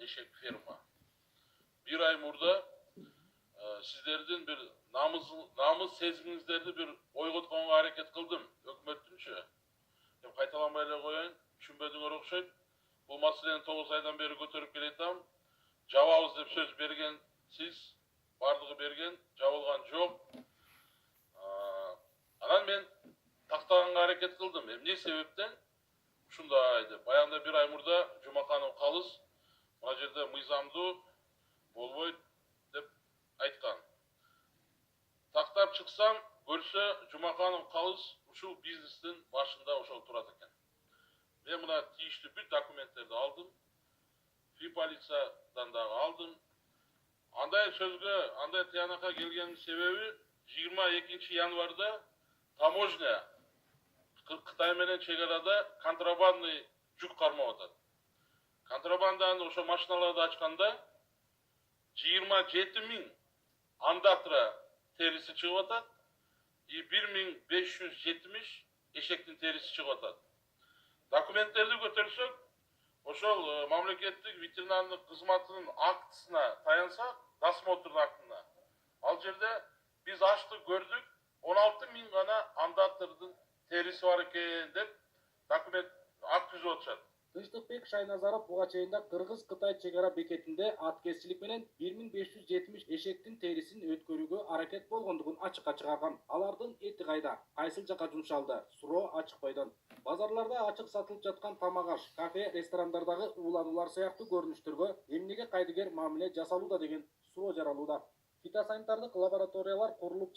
эшек ферма. Bir ay murda sizlerden bir namız sezginizdерди bir ойготконго аракет кылдым. Өкмөттүнчө. Мен кайталанбай эле коеюн, түшүнбөдүңөр окшойт. Бул маселени 9 айдан бери көтөрүп келатам. Жабабыз деп сөз берген сиз, бардыгы берген, жабылган жок. Анан мен тактаганга аракет кылдым. Эмне себептен? Ушундай деп. Баягында bir ay мурда Жумаканов калыс мына жерде мыйзамдуу болбойт деп айткан. Тактап чыксам, көрсө Жумаканов калыс ушул бизнестин башында ошол турат экен. Мен мына тийиштүү бүт документтерди алдым. Фри полициядан дагы алдым. Андай сөзгө, андай тыянакка келгенин себеби 22 январда таможня Кытай менен чек арада контрабандный жүк кармап атат. Контрабанданы ошо машиналарды ачканда 27 000 андатра терisi чыгып атат. 1570 эшектин терisi чыгып атат. Документтерди көтөрсөк, ошол мамлекеттик ветеринардык кызматынын актысына таянсак, досмотрдун актына. Ал жерде биз ачтык көрдүк, 16 000 гана андатрдын терisi бар экен деп документ акт түзүп атышат. Тынчтыкбек Шайназаров буга чейин Кыргыз-Кытай чек ара бекетинде аткезчилик менен 1570 эшектин терисин өткөрүүгө аракет болгондугун ачыкка чыгарган. Алардын эти кайда? Кайсыл жака жумшалды? Суроо ачык бойдон. Базарларда ачык сатылып жаткан тамак-аш, кафе, ресторандардагы уулануулар сыяктуу көрүнүштөргө эмнеге кайдыгер мамиле жасалууда деген суроо жаралууда. Фитосанитардык лабораториялар курулуп